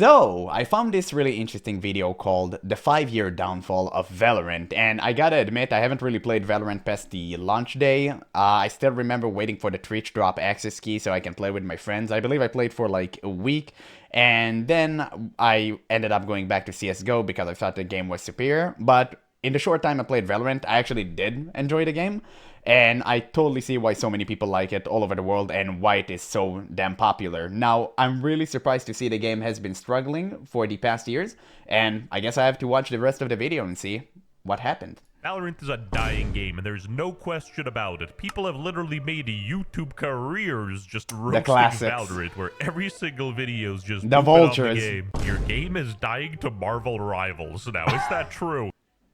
So, I found this really interesting video called The 5-Year Downfall of Valorant, and I gotta admit, I haven't really played Valorant past the launch day. I still remember waiting for the Twitch drop access key so I can play with my friends. I believe I played for like a week, and then I ended up going back to CSGO because I thought the game was superior, but in the short time I played Valorant, I actually did enjoy the game. And I totally see why so many people like it all over the world and why it is so damn popular. Now, I'm really surprised to see the game has been struggling for the past years, and I guess I have to watch the rest of the video and see what happened. Valorant is a dying game, and there's no question about it. People have literally made YouTube careers just roasting Valorant, where every single video is just the vultures. The game. Your game is dying to Marvel rivals now. Is that true?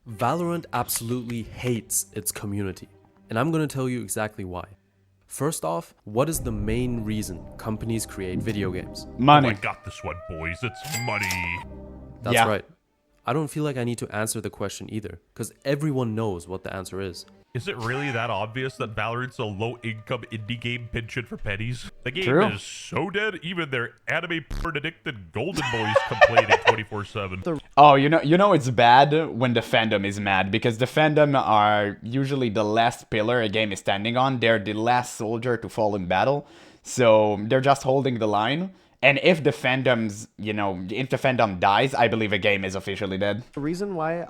Valorant absolutely hates its community. And I'm going to tell you exactly why. First off, what is the main reason companies create video games? Money. Oh, I got this one, boys. It's money. That's right. I don't feel like I need to answer the question either, because everyone knows what the answer is. Is it really that obvious that Valorant's a low-income indie game pinched for pennies? The game is so dead, even their anime porn-addicted golden boys complaining 24/7. Oh, you know it's bad when the fandom is mad, because the fandom are usually the last pillar a game is standing on. They're the last soldier to fall in battle, so they're just holding the line. And if the fandom's, if the fandom dies, I believe a game is officially dead. The reason why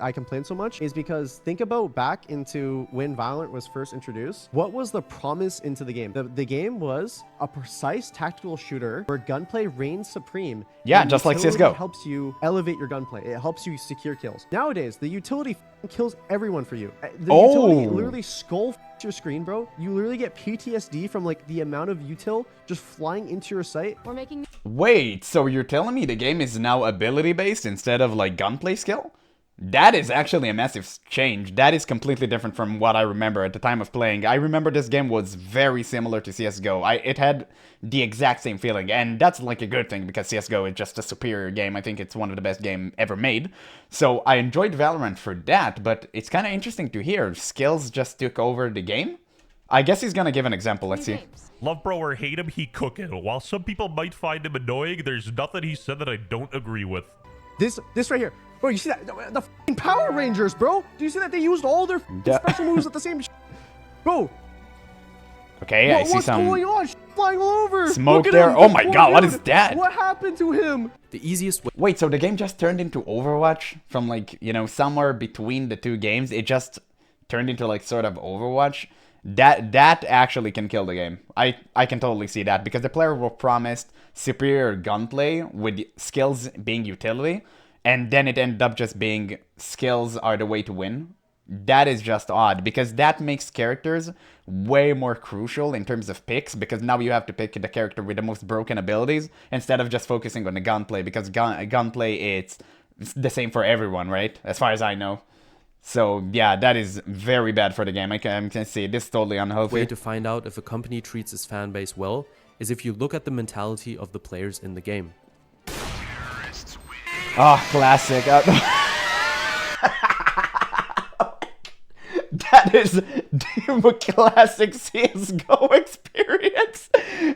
I complain so much is because think about back into when Valorant was first introduced. What was the promise into the game? The game was a precise tactical shooter where gunplay reigns supreme. Yeah, just like CSGO. It helps you elevate your gunplay. It helps you secure kills. Nowadays, the utility kills everyone for you. The utility literally skull your screen, bro. You literally get PTSD from like the amount of util just flying into your sight. Wait, so you're telling me the game is now ability based instead of like gunplay skill? That is actually a massive change. That is completely different from what I remember at the time of playing. I remember this game was very similar to CSGO. It had the exact same feeling, and that's like a good thing because CSGO is just a superior game. I think it's one of the best games ever made. So I enjoyed Valorant for that, but it's kind of interesting to hear skills just took over the game. I guess he's gonna give an example. Let's see. Love bro or hate him, he cooking. While some people might find him annoying, there's nothing he said that I don't agree with. This right here. Bro, you see that? The f***ing Power Rangers, bro. Do you see that they used all their special moves at the same Bro. Okay, I see some... What's going on? Flying all over. Smoke there. Oh my god, what is that? What happened to him? The easiest way... Wait, so the game just turned into Overwatch? From like, somewhere between the two games, it just turned into like sort of Overwatch? That actually can kill the game. I can totally see that, because the player were promised superior gunplay with skills being utility, and then it ended up just being skills are the way to win. That is just odd, because that makes characters way more crucial in terms of picks, because now you have to pick the character with the most broken abilities instead of just focusing on the gunplay, because gunplay it's the same for everyone, right? As far as I know. So yeah, that is very bad for the game. I can see this is totally unhealthy. The way to find out if a company treats its fan base well is if you look at the mentality of the players in the game. Oh, classic. That is the classic CSGO experience.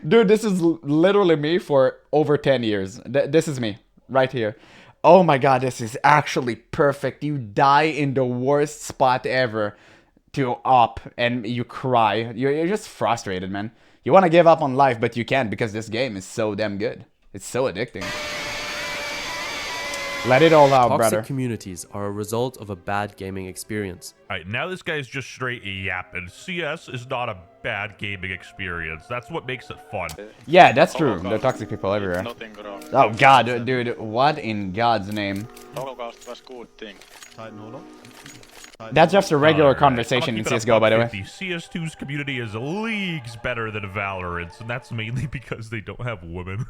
Dude, this is literally me for over 10 years. This is me right here. Oh my god, this is actually perfect. You die in the worst spot ever to up and you cry. You're just frustrated, man. You want to give up on life, but you can't because this game is so damn good. It's so addicting. Let it all out, brother. Toxic communities are a result of a bad gaming experience. Alright, now this guy's just straight yapping. CS is not a bad gaming experience. That's what makes it fun. Yeah, that's true. There are toxic people everywhere. Oh god, dude. What in God's name? That's just a regular conversation in CSGO, by the way. The CS2's community is leagues better than Valorant's, and that's mainly because they don't have women.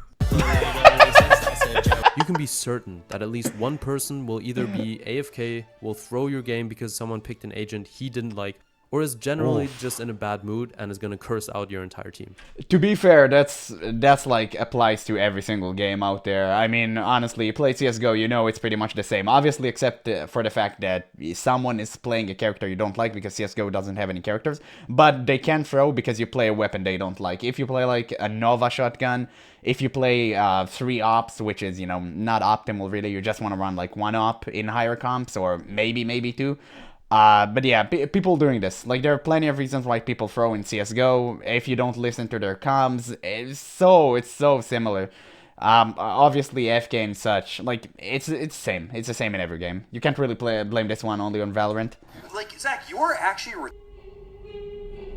You can be certain that at least one person will either be AFK, will throw your game because someone picked an agent he didn't like, or is generally just in a bad mood and is going to curse out your entire team. To be fair, that's like applies to every single game out there. I mean, honestly, you play CS:GO, you know it's pretty much the same. Obviously, except for the fact that someone is playing a character you don't like because CS:GO doesn't have any characters, but they can throw because you play a weapon they don't like. If you play like a Nova shotgun, if you play 3 ops, which is, you know, not optimal really, you just want to run like 1 op in higher comps or maybe 2. But yeah, people doing this. Like, there are plenty of reasons why people throw in CS:GO. If you don't listen to their comms, it's so similar. Obviously FK and such, like, it's the same. It's the same in every game. You can't really blame this one only on Valorant. Like, Zach, you're actually...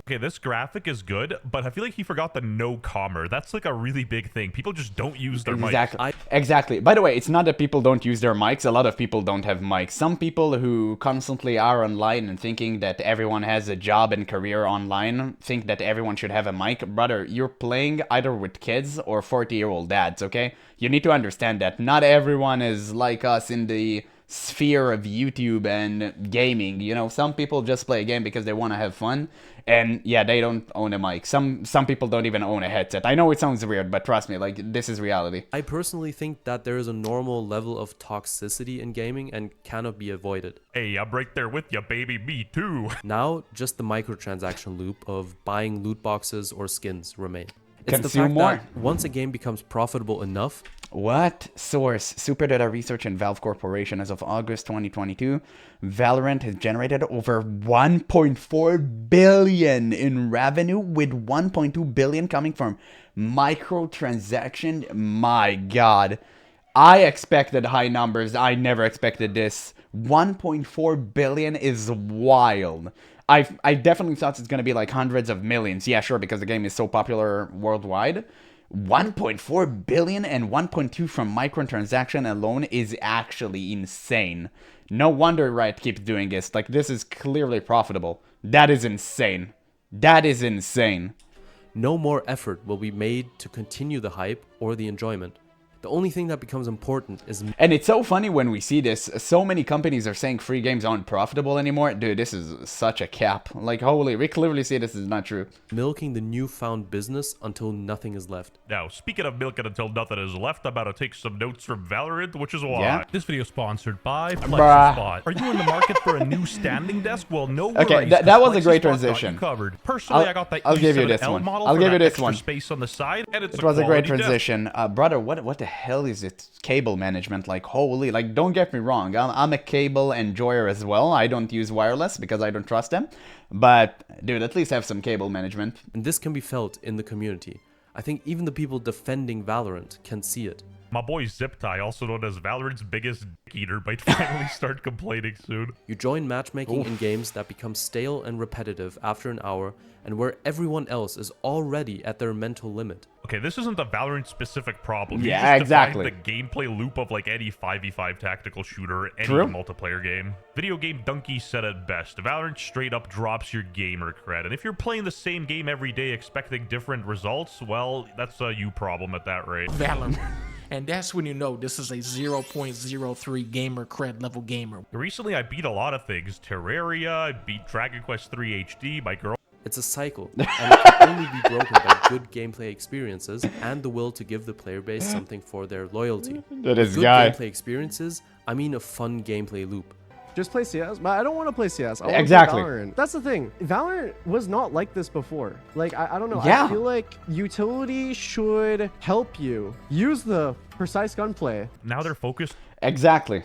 Okay, this graphic is good, but I feel like he forgot the no-commer. That's like a really big thing. People just don't use their mics. Exactly. By the way, it's not that people don't use their mics. A lot of people don't have mics. Some people who constantly are online and thinking that everyone has a job and career online think that everyone should have a mic. Brother, you're playing either with kids or 40-year-old dads, okay? You need to understand that not everyone is like us in the sphere of YouTube and gaming. You know, some people just play a game because they want to have fun, and yeah, they don't own a mic. Some people don't even own a headset. I know it sounds weird, but trust me, like, this is reality. I personally think that there is a normal level of toxicity in gaming and cannot be avoided. Hey, I'm right there with you, baby. Me too. Now, just the microtransaction loop of buying loot boxes or skins remain. It's the Consume fact more. that once a game becomes profitable enough. What? Source, Superdata Research and Valve Corporation. As of August 2022, Valorant has generated over 1.4 billion in revenue, with 1.2 billion coming from microtransaction. My God. I expected high numbers. I never expected this. 1.4 billion is wild. I definitely thought it's going to be like hundreds of millions. Yeah, sure, because the game is so popular worldwide. 1.4 billion and 1.2 from microtransaction alone is actually insane. No wonder Riot keeps doing this. Like, this is clearly profitable. That is insane. That is insane. No more effort will be made to continue the hype or the enjoyment. The only thing that becomes important is... And it's so funny when we see this. So many companies are saying free games aren't profitable anymore. Dude, this is such a cap. Like, holy, we clearly see this is not true. milking the newfound business until nothing is left. Now, speaking of milking until nothing is left, I'm about to take some notes from Valorant, which is why. Yeah. This video is sponsored by Bruh. FlexiSpot. Are you in the market for a new standing desk? Well, no worries. Okay, that was a great FlexiSpot got you transition. covered. Personally, I got that I'll give you this E7L one. model I'll for give you that this extra one. space on the side, and it's It was a great quality desk. transition. Brother, what the hell is it? Cable management, like, holy, like, don't get me wrong, I'm a cable enjoyer as well. I don't use wireless because I don't trust them, but dude, at least have some cable management. And this can be felt in the community. I think even the people defending Valorant can see it. My boy Ziptie, also known as Valorant's biggest dick eater, might finally start complaining soon. You join matchmaking in games that become stale and repetitive after an hour, and where everyone else is already at their mental limit. Okay, this isn't a Valorant-specific problem. You Yeah, just exactly. defined the gameplay loop of like any 5v5 tactical shooter, any True. multiplayer game. Video Game Donkey said it best. Valorant straight up drops your gamer cred. And if you're playing the same game every day expecting different results, well, that's a you problem at that rate. Valorant. And that's when you know this is a 0.03 gamer cred level gamer. Recently, I beat a lot of things. Terraria, I beat Dragon Quest III HD, my girl. It's a cycle, and it can only be broken by good gameplay experiences and the will to give the player base something for their loyalty. That is Good guy. gameplay experiences, I mean a fun gameplay loop. Just play CS, but I don't want to play CS. I wanna Exactly. Play Valorant. That's the thing. Valorant was not like this before. Like, I don't know. Yeah. I feel like utility should help you use the precise gunplay. Now they're focused. Exactly,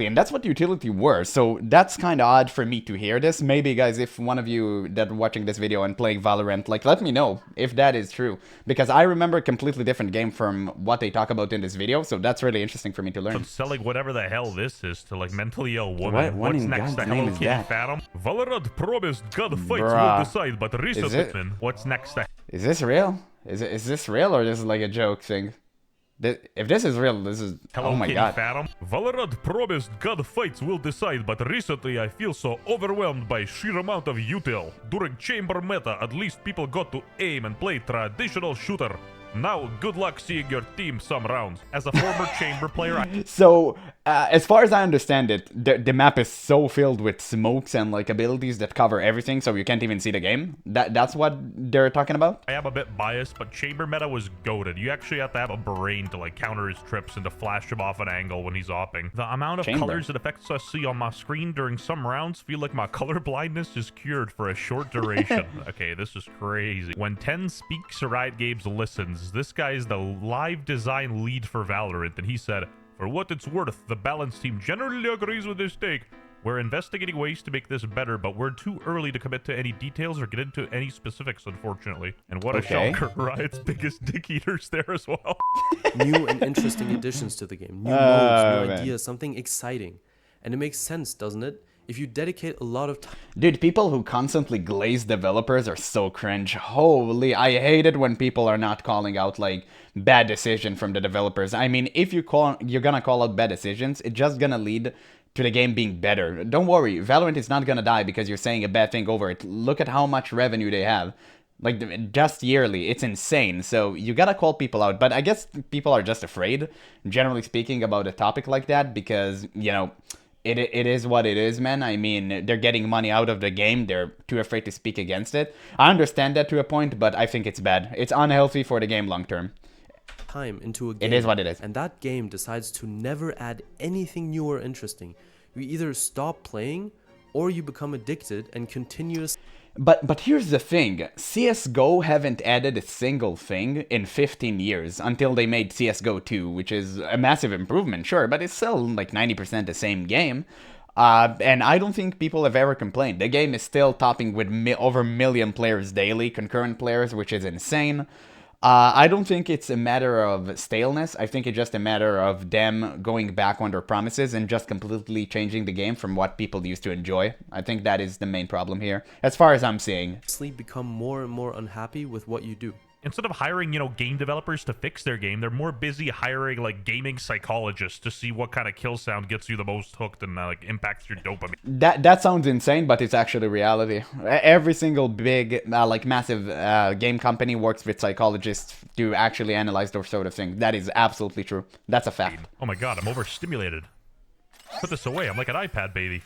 and that's what utility were, so that's kind of odd for me to hear this. Maybe, guys, if one of you that are watching this video and playing Valorant, like, let me know if that is true, because I remember a completely different game from what they talk about in this video, so that's really interesting for me to learn. From selling whatever the hell this is to like mentally ill woman. What What's in next? The God's name Hello is Kitty that? Phantom? Valorant promised gunfights Bruh. will decide, but recently, it? what's next? Is this real? Is this real, or this is like a joke thing? If this is real, this is... Hello oh my Kitty God. Phantom? Valorant promised gunfights will decide, but recently I feel so overwhelmed by sheer amount of util. During chamber meta, at least people got to aim and play traditional shooter. Now, good luck seeing your team some rounds. As a former Chamber player, So, as far as I understand it, the map is so filled with smokes and like abilities that cover everything, so you can't even see the game. That's what they're talking about? I am a bit biased, but Chamber meta was goated. You actually have to have a brain to like counter his trips and to flash him off an angle when he's opping. The amount of colors and effects I see on my screen during some rounds feel like my color blindness is cured for a short duration. Okay, this is crazy. When 10 speaks, Riot Games listens. This guy is the live design lead for Valorant, and he said, "For what it's worth, the balance team generally agrees with this take. We're investigating ways to make this better, but we're too early to commit to any details or get into any specifics, unfortunately." And what a shocker, Riot's biggest dick eaters there as well. New and interesting additions to the game, new modes, new ideas, something exciting. And it makes sense, doesn't it? If you dedicate a lot of time... Dude, people who constantly glaze developers are so cringe. Holy, I hate it when people are not calling out, like, bad decision from the developers. I mean, if you're gonna call out bad decisions, it's just gonna lead to the game being better. Don't worry, Valorant is not gonna die because you're saying a bad thing over it. Look at how much revenue they have. Like, just yearly. It's insane. So, you gotta call people out. But I guess people are just afraid, generally speaking, about a topic like that because, you know... It is what it is, man. I mean, they're getting money out of the game. They're too afraid to speak against it. I understand that to a point, but I think it's bad. It's unhealthy for the game long term. Time into a game. It is what it is. And that game decides to never add anything new or interesting. You either stop playing or you become addicted and continue to... But here's the thing, CSGO haven't added a single thing in 15 years until they made CSGO 2, which is a massive improvement, sure, but it's still like 90% the same game. And I don't think people have ever complained. The game is still topping with over 1 million players daily, concurrent players, which is insane. I don't think it's a matter of staleness. I think it's just a matter of them going back on their promises and just completely changing the game from what people used to enjoy. I think that is the main problem here, as far as I'm seeing. Become more and more unhappy with what you do. Instead of hiring, you know, game developers to fix their game, they're more busy hiring, like, gaming psychologists to see what kind of kill sound gets you the most hooked and, like, impacts your dopamine. That sounds insane, but it's actually reality. Every single big, like, massive game company works with psychologists to actually analyze those sort of things. That is absolutely true. That's a fact. Oh my god, I'm overstimulated. Put this away, I'm like an iPad baby.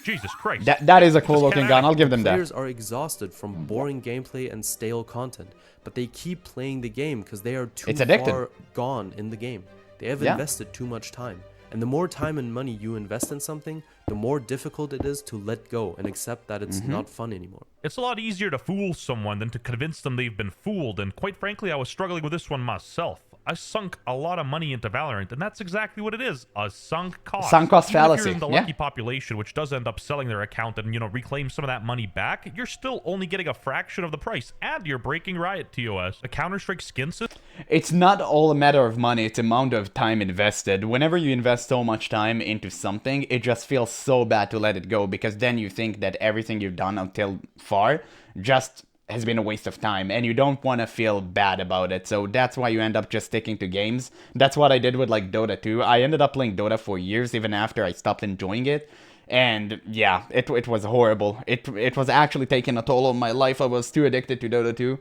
Jesus Christ. That is a cool looking gun, I'll give them that. Players are exhausted from boring gameplay and stale content, but they keep playing the game because they are too far gone in the game. They have invested too much time. And the more time and money you invest in something, the more difficult it is to let go and accept that it's not fun anymore. It's a lot easier to fool someone than to convince them they've been fooled, and quite frankly, I was struggling with this one myself. I sunk a lot of money into Valorant, and that's exactly what it is, a sunk cost. Sunk cost fallacy. If you're in the lucky population, which does end up selling their account and, you know, reclaim some of that money back, you're still only getting a fraction of the price, and you're breaking Riot TOS. The Counter-Strike skin system? It's not all a matter of money, it's amount of time invested. Whenever you invest so much time into something, it just feels so bad to let it go, because then you think that everything you've done until far just has been a waste of time, and you don't want to feel bad about it, so that's why you end up just sticking to games. That's what I did with, like, Dota 2. I ended up playing Dota for years, even after I stopped enjoying it, and yeah, it was horrible. It was actually taking a toll on my life. I was too addicted to Dota 2,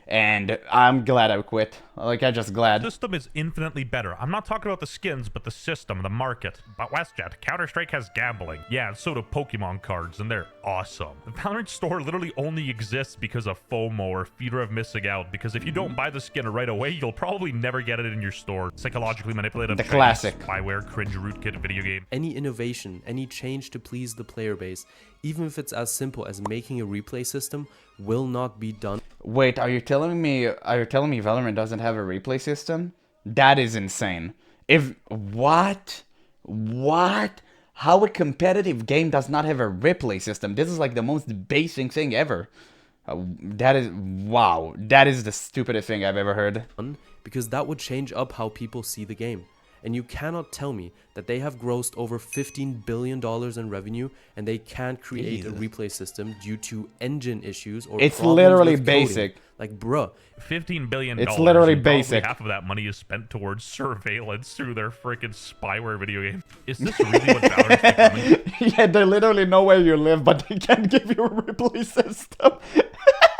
and I'm glad I quit. Like, I'm just glad. The system is infinitely better. I'm not talking about the skins, but the system, the market. But WestJet, Counter-Strike has gambling. Yeah, and so do Pokemon cards, and they're awesome. The Valorant store literally only exists because of FOMO, or fear of missing out, because if you don't buy the skin right away, you'll probably never get it in your store. Psychologically manipulative. The classic. Spyware, cringe rootkit video game. Any innovation, any change to please the player base, even if it's as simple as making a replay system, will not be done. Wait, are you telling me Valorant doesn't have a replay system? That is insane. What? How a competitive game does not have a replay system? This is like the most basic thing ever. That is the stupidest thing I've ever heard. Because that would change up how people see the game. And you cannot tell me that they have grossed over $15 billion in revenue and they can't create a replay system due to engine issues or it's problems literally with coding. basic. Like, bruh. $15 billion. It's literally and probably basic. Half of that money is spent towards surveillance through their freaking spyware video game. Is this really what Valorant's becoming? Yeah, they literally know where you live, but they can't give you a replay system.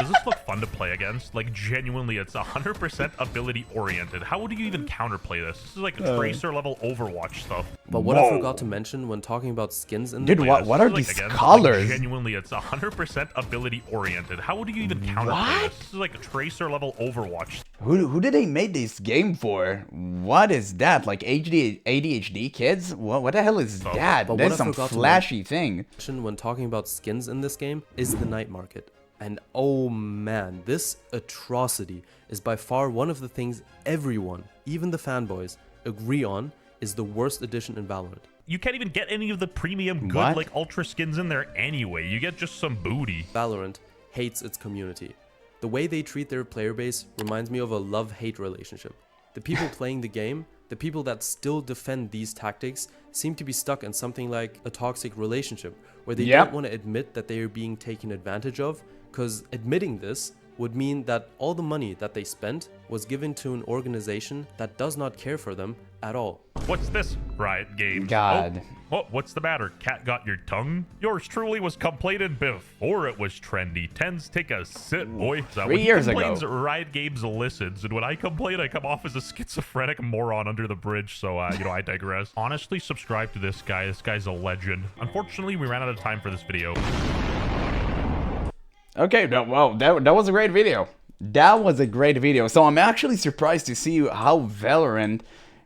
Does this look fun to play against? Like, genuinely, it's 100% ability oriented. How do you even counterplay this? This is like tracer level Overwatch stuff. But what I forgot to mention when talking about skins in the Dude, what are these colors? Like, genuinely, it's 100% ability oriented. How do you even counterplay this? This is like a tracer level Overwatch. Who did they make this game for? What is that? Like ADHD kids? What the hell is that? But That's some flashy thing. When talking about skins in this game is the night market. And oh man, this atrocity is by far one of the things everyone, even the fanboys, agree on is the worst addition in Valorant. You can't even get any of the premium good like ultra skins in there anyway. You get just some booty. Valorant hates its community. The way they treat their player base reminds me of a love-hate relationship. The people playing the game, the people that still defend these tactics, seem to be stuck in something like a toxic relationship where they don't want to admit that they are being taken advantage of, because admitting this would mean that all the money that they spent was given to an organization that does not care for them at all. What's this, Riot Games? God. Oh, what's the matter? Cat got your tongue? Yours truly was completed before it was trendy. Tens, take a sit, boy. 3 years ago. Riot Games listens, and when I complain, I come off as a schizophrenic moron under the bridge, so, I digress. Honestly, subscribe to this guy. This guy's a legend. Unfortunately, we ran out of time for this video. Okay, well, that was a great video. That was a great video. So I'm actually surprised to see how Valorant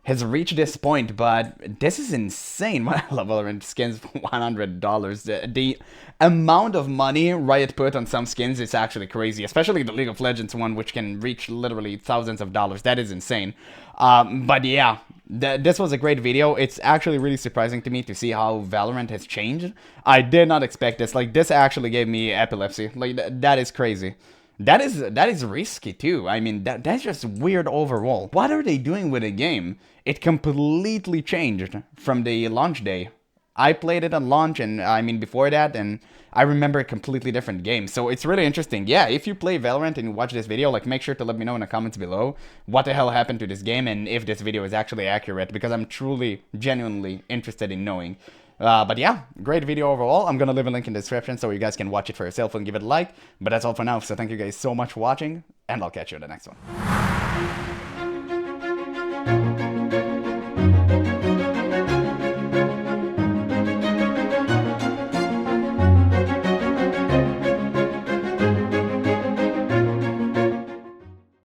has reached this point, but this is insane. I love Valorant skins for $100. The amount of money Riot put on some skins is actually crazy, especially the League of Legends one, which can reach literally thousands of dollars. That is insane. But yeah, this was a great video. It's actually really surprising to me to see how Valorant has changed. I did not expect this. Like, this actually gave me epilepsy. Like, that is crazy. That is risky too. I mean, that's just weird overall. What are they doing with the game? It completely changed from the launch day. I played it on launch, and I mean before that, and I remember a completely different game. So it's really interesting. Yeah, if you play Valorant and you watch this video, like, make sure to let me know in the comments below what the hell happened to this game and if this video is actually accurate, because I'm truly, genuinely interested in knowing. But yeah, great video overall. I'm gonna leave a link in the description so you guys can watch it for yourself and give it a like. But that's all for now, so thank you guys so much for watching, and I'll catch you in the next one.